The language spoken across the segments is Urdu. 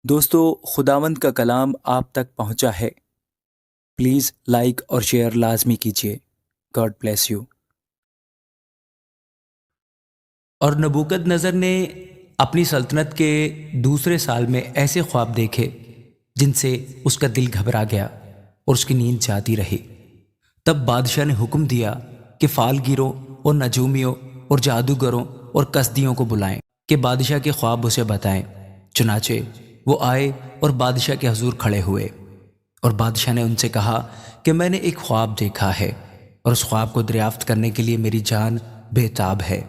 دوستو، خداوند کا کلام آپ تک پہنچا ہے۔ پلیز لائک اور شیئر لازمی کیجیے۔ God bless you. اور نبوکد نظر نے اپنی سلطنت کے دوسرے سال میں ایسے خواب دیکھے جن سے اس کا دل گھبرا گیا اور اس کی نیند جاتی رہی۔ تب بادشاہ نے حکم دیا کہ فالگیروں اور نجومیوں اور جادوگروں اور کسدیوں کو بلائیں کہ بادشاہ کے خواب اسے بتائیں۔ چنانچہ وہ آئے اور بادشاہ کے حضور کھڑے ہوئے، اور بادشاہ نے ان سے کہا کہ میں نے ایک خواب دیکھا ہے، اور اس خواب کو دریافت کرنے کے لیے میری جان بے تاب ہے۔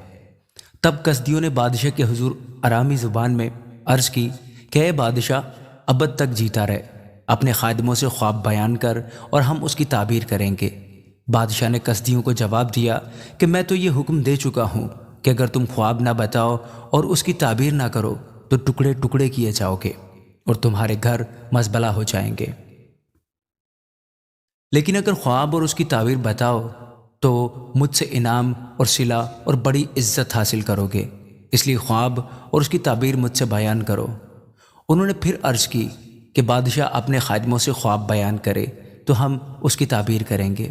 تب کسدیوں نے بادشاہ کے حضور ارامی زبان میں عرض کی کہ اے بادشاہ، ابد تک جیتا رہے، اپنے خادموں سے خواب بیان کر اور ہم اس کی تعبیر کریں گے۔ بادشاہ نے کسدیوں کو جواب دیا کہ میں تو یہ حکم دے چکا ہوں کہ اگر تم خواب نہ بتاؤ اور اس کی تعبیر نہ کرو تو ٹکڑے ٹکڑے کیے جاؤ گے اور تمہارے گھر مزبلہ ہو جائیں گے، لیکن اگر خواب اور اس کی تعبیر بتاؤ تو مجھ سے انعام اور صلہ اور بڑی عزت حاصل کرو گے، اس لیے خواب اور اس کی تعبیر مجھ سے بیان کرو۔ انہوں نے پھر عرض کی کہ بادشاہ اپنے خادموں سے خواب بیان کرے تو ہم اس کی تعبیر کریں گے۔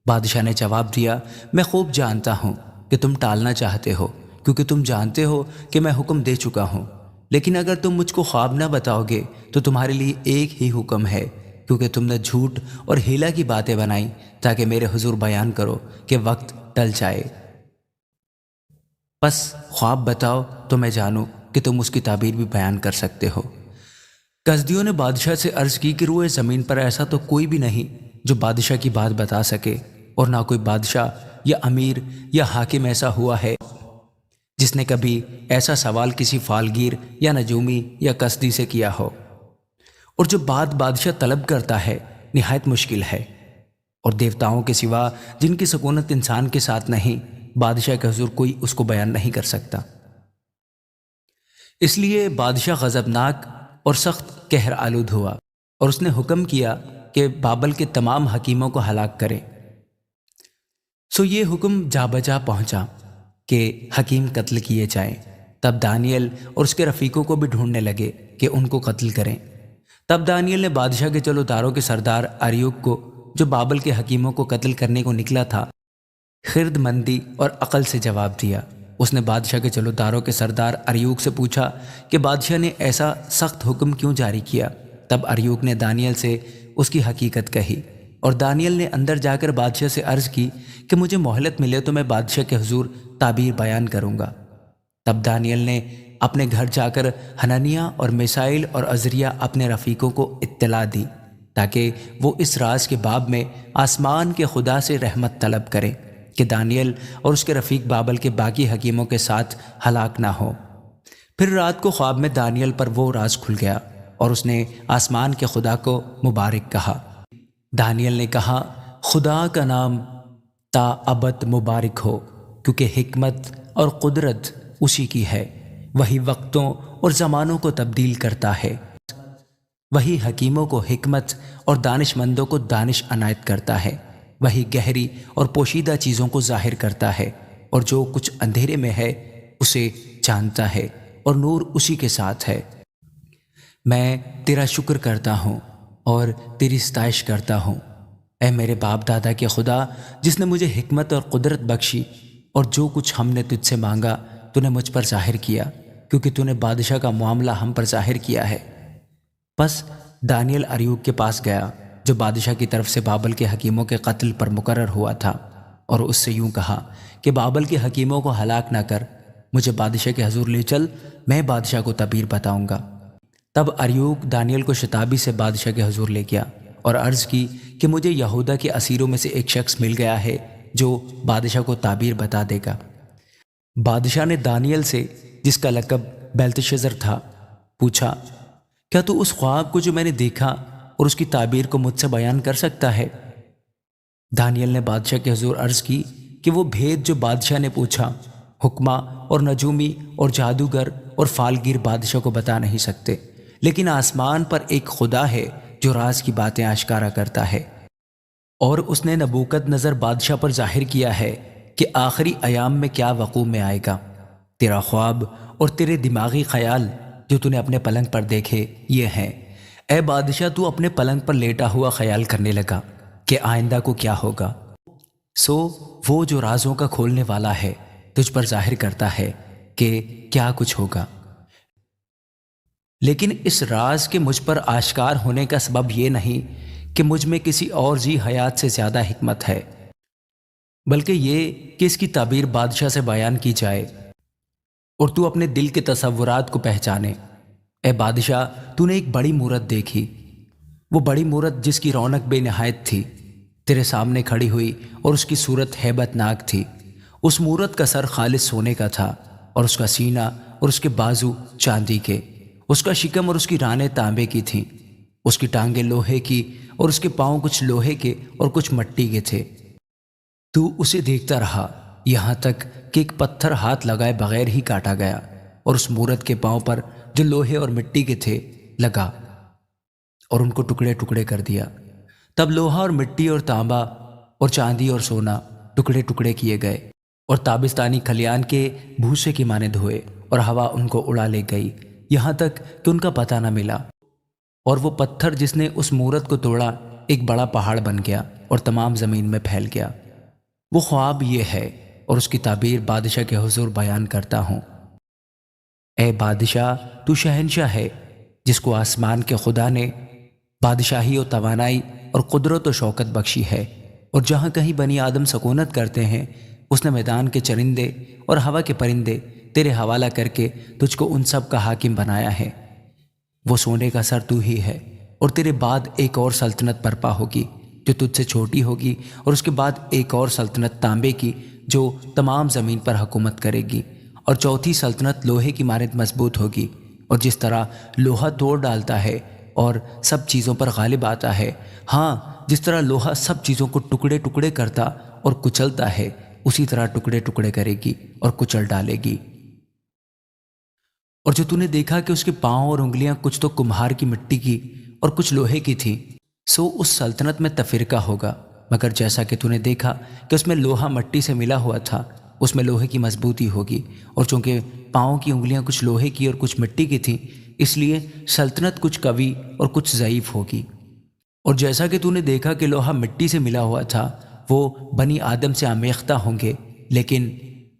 بادشاہ نے جواب دیا، میں خوب جانتا ہوں کہ تم ٹالنا چاہتے ہو، کیونکہ تم جانتے ہو کہ میں حکم دے چکا ہوں، لیکن اگر تم مجھ کو خواب نہ بتاؤ گے تو تمہارے لیے ایک ہی حکم ہے، کیونکہ تم نے جھوٹ اور ہیلا کی باتیں بنائیں تاکہ میرے حضور بیان کرو کہ وقت ٹل جائے۔ بس خواب بتاؤ تو میں جانوں کہ تم اس کی تعبیر بھی بیان کر سکتے ہو۔ کسدیوں نے بادشاہ سے عرض کی کہ روئے زمین پر ایسا تو کوئی بھی نہیں جو بادشاہ کی بات بتا سکے، اور نہ کوئی بادشاہ یا امیر یا حاکم ایسا ہوا ہے جس نے کبھی ایسا سوال کسی فالگیر یا نجومی یا کسدی سے کیا ہو۔ اور جو بات بادشاہ طلب کرتا ہے نہایت مشکل ہے، اور دیوتاؤں کے سوا جن کی سکونت انسان کے ساتھ نہیں، بادشاہ کے حضور کوئی اس کو بیان نہیں کر سکتا۔ اس لیے بادشاہ غضبناک اور سخت قہر آلود ہوا، اور اس نے حکم کیا کہ بابل کے تمام حکیموں کو ہلاک کرے۔ سو یہ حکم جا بجا پہنچا کہ حکیم قتل کیے جائیں۔ تب دانیل اور اس کے رفیقوں کو بھی ڈھونڈنے لگے کہ ان کو قتل کریں۔ تب دانیل نے بادشاہ کے چلوداروں کے سردار اریوک کو، جو بابل کے حکیموں کو قتل کرنے کو نکلا تھا، خرد مندی اور عقل سے جواب دیا۔ اس نے بادشاہ کے چلوداروں کے سردار اریوک سے پوچھا کہ بادشاہ نے ایسا سخت حکم کیوں جاری کیا؟ تب اریوک نے دانیل سے اس کی حقیقت کہی، اور دانیل نے اندر جا کر بادشاہ سے عرض کی کہ مجھے مہلت ملے تو میں بادشاہ کے حضور تعبیر بیان کروں گا۔ تب دانیل نے اپنے گھر جا کر حنانیہ اور میسائیل اور عزریہ اپنے رفیقوں کو اطلاع دی تاکہ وہ اس راز کے باب میں آسمان کے خدا سے رحمت طلب کریں کہ دانیل اور اس کے رفیق بابل کے باقی حکیموں کے ساتھ ہلاک نہ ہو۔ پھر رات کو خواب میں دانیل پر وہ راز کھل گیا، اور اس نے آسمان کے خدا کو مبارک کہا۔ دانیل نے کہا، خدا کا نام تا ابد مبارک ہو، کیونکہ حکمت اور قدرت اسی کی ہے، وہی وقتوں اور زمانوں کو تبدیل کرتا ہے، وہی حکیموں کو حکمت اور دانش مندوں کو دانش عنایت کرتا ہے، وہی گہری اور پوشیدہ چیزوں کو ظاہر کرتا ہے، اور جو کچھ اندھیرے میں ہے اسے جانتا ہے، اور نور اسی کے ساتھ ہے۔ میں تیرا شکر کرتا ہوں اور تیری ستائش کرتا ہوں، اے میرے باپ دادا کے خدا، جس نے مجھے حکمت اور قدرت بخشی، اور جو کچھ ہم نے تجھ سے مانگا تو نے مجھ پر ظاہر کیا، کیونکہ تو نے بادشاہ کا معاملہ ہم پر ظاہر کیا ہے۔ پس دانیل اریوک کے پاس گیا جو بادشاہ کی طرف سے بابل کے حکیموں کے قتل پر مقرر ہوا تھا، اور اس سے یوں کہا کہ بابل کے حکیموں کو ہلاک نہ کر، مجھے بادشاہ کے حضور لے چل، میں بادشاہ کو تعبیر بتاؤں گا۔ تب اریوک دانیل کو شتابی سے بادشاہ کے حضور لے گیا اور عرض کی کہ مجھے یہودا کے اسیروں میں سے ایک شخص مل گیا ہے جو بادشاہ کو تعبیر بتا دے گا۔ بادشاہ نے دانیل سے، جس کا لقب بیلتشزر تھا، پوچھا، کیا تو اس خواب کو جو میں نے دیکھا اور اس کی تعبیر کو مجھ سے بیان کر سکتا ہے؟ دانیل نے بادشاہ کے حضور عرض کی کہ وہ بھید جو بادشاہ نے پوچھا، حکمہ اور نجومی اور جادوگر اور فالگیر بادشاہ کو بتا نہیں سکتے، لیکن آسمان پر ایک خدا ہے جو راز کی باتیں آشکارا کرتا ہے، اور اس نے نبوکد نظر بادشاہ پر ظاہر کیا ہے کہ آخری ایام میں کیا وقوع میں آئے گا۔ تیرا خواب اور تیرے دماغی خیال جو تو نے اپنے پلنگ پر دیکھے یہ ہیں۔ اے بادشاہ، تو اپنے پلنگ پر لیٹا ہوا خیال کرنے لگا کہ آئندہ کو کیا ہوگا۔ سو وہ جو رازوں کا کھولنے والا ہے تجھ پر ظاہر کرتا ہے کہ کیا کچھ ہوگا، لیکن اس راز کے مجھ پر آشکار ہونے کا سبب یہ نہیں کہ مجھ میں کسی اور ذی حیات سے زیادہ حکمت ہے، بلکہ یہ کہ اس کی تعبیر بادشاہ سے بیان کی جائے اور تو اپنے دل کے تصورات کو پہچانے۔ اے بادشاہ، تو نے ایک بڑی مورت دیکھی، وہ بڑی مورت جس کی رونق بے نہایت تھی تیرے سامنے کھڑی ہوئی اور اس کی صورت ہیبت ناک تھی۔ اس مورت کا سر خالص سونے کا تھا اور اس کا سینہ اور اس کے بازو چاندی کے، اس کا شکم اور اس کی رانیں تانبے کی تھیں، اس کی ٹانگیں لوہے کی اور اس کے پاؤں کچھ لوہے کے اور کچھ مٹی کے تھے۔ تو اسے دیکھتا رہا یہاں تک کہ ایک پتھر ہاتھ لگائے بغیر ہی کاٹا گیا اور اس مورت کے پاؤں پر جو لوہے اور مٹی کے تھے لگا اور ان کو ٹکڑے ٹکڑے کر دیا۔ تب لوہا اور مٹی اور تانبا اور چاندی اور سونا ٹکڑے ٹکڑے کیے گئے اور تابستانی کھلیان کے بھوسے کی مانند ہوئے اور ہوا ان کو اڑا لے گئی یہاں تک کہ ان کا پتہ نہ ملا۔ اور وہ پتھر جس نے اس مورت کو توڑا ایک بڑا پہاڑ بن گیا اور تمام زمین میں پھیل گیا۔ وہ خواب یہ ہے اور اس کی تعبیر بادشاہ کے حضور بیان کرتا ہوں۔ اے بادشاہ، تو شہنشاہ ہے جس کو آسمان کے خدا نے بادشاہی و توانائی اور قدرت و شوکت بخشی ہے، اور جہاں کہیں بنی آدم سکونت کرتے ہیں اس نے میدان کے چرندے اور ہوا کے پرندے تیرے حوالہ کر کے تجھ کو ان سب کا حاکم بنایا ہے۔ وہ سونے کا سر تو ہی ہے، اور تیرے بعد ایک اور سلطنت برپا ہوگی جو تجھ سے چھوٹی ہوگی، اور اس کے بعد ایک اور سلطنت تانبے کی جو تمام زمین پر حکومت کرے گی، اور چوتھی سلطنت لوہے کی مانند مضبوط ہوگی، اور جس طرح لوہا توڑ ڈالتا ہے اور سب چیزوں پر غالب آتا ہے، ہاں جس طرح لوہا سب چیزوں کو ٹکڑے ٹکڑے کرتا اور کچلتا ہے، اسی طرح ٹکڑے ٹکڑے کرے گی اور کچل ڈالے گی۔ اور جو تو نے دیکھا کہ اس کے پاؤں اور انگلیاں کچھ تو کمہار کی مٹی کی اور کچھ لوہے کی تھی، سو اس سلطنت میں تفرقہ ہوگا، مگر جیسا کہ تو نے دیکھا کہ اس میں لوہا مٹی سے ملا ہوا تھا، اس میں لوہے کی مضبوطی ہوگی، اور چونکہ پاؤں کی انگلیاں کچھ لوہے کی اور کچھ مٹی کی تھیں، اس لیے سلطنت کچھ قوی اور کچھ ضعیف ہوگی۔ اور جیسا کہ تو نے دیکھا کہ لوہا مٹی سے ملا ہوا تھا، وہ بنی آدم سے آمیختہ ہوں گے، لیکن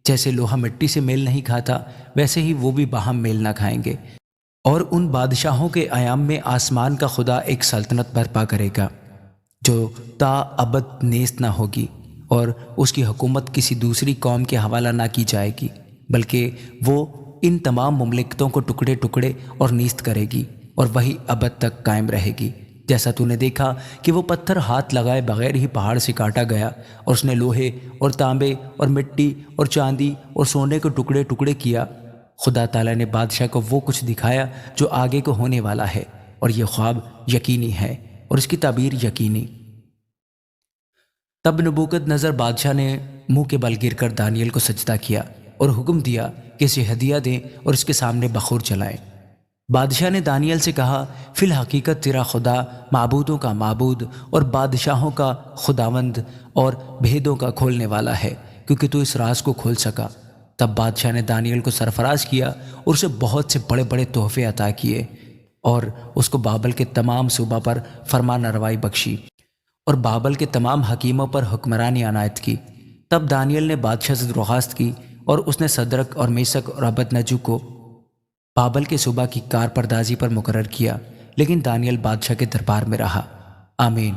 جیسے لوہا مٹی سے میل نہیں کھاتا ویسے ہی وہ بھی باہم میل نہ کھائیں گے۔ اور ان بادشاہوں کے ایام میں آسمان کا خدا ایک سلطنت برپا کرے گا جو تا ابد نیست نہ ہوگی، اور اس کی حکومت کسی دوسری قوم کے حوالہ نہ کی جائے گی، بلکہ وہ ان تمام مملکتوں کو ٹکڑے ٹکڑے اور نیست کرے گی، اور وہی ابد تک قائم رہے گی۔ جیسا تو نے دیکھا کہ وہ پتھر ہاتھ لگائے بغیر ہی پہاڑ سے کاٹا گیا، اور اس نے لوہے اور تانبے اور مٹی اور چاندی اور سونے کو ٹکڑے ٹکڑے کیا۔ خدا تعالیٰ نے بادشاہ کو وہ کچھ دکھایا جو آگے کو ہونے والا ہے، اور یہ خواب یقینی ہے اور اس کی تعبیر یقینی۔ تب نبوکد نظر بادشاہ نے منہ کے بل گر کر دانیل کو سجدہ کیا اور حکم دیا کہ اسے ہدیہ دیں اور اس کے سامنے بخور چلائیں۔ بادشاہ نے دانیل سے کہا، فی الحقیقت تیرا خدا معبودوں کا معبود اور بادشاہوں کا خداوند اور بھیدوں کا کھولنے والا ہے، کیونکہ تو اس راز کو کھول سکا۔ تب بادشاہ نے دانیل کو سرفراز کیا اور اسے بہت سے بڑے بڑے تحفے عطا کیے، اور اس کو بابل کے تمام صوبہ پر فرمان روائی بخشی اور بابل کے تمام حکیموں پر حکمرانی عنایت کی۔ تب دانیل نے بادشاہ سے درخواست کی، اور اس نے صدرک اور میسک اور عبدنجو کو بابل کے صوبہ کی کار پردازی پر مقرر کیا، لیکن دانیل بادشاہ کے دربار میں رہا۔ آمین۔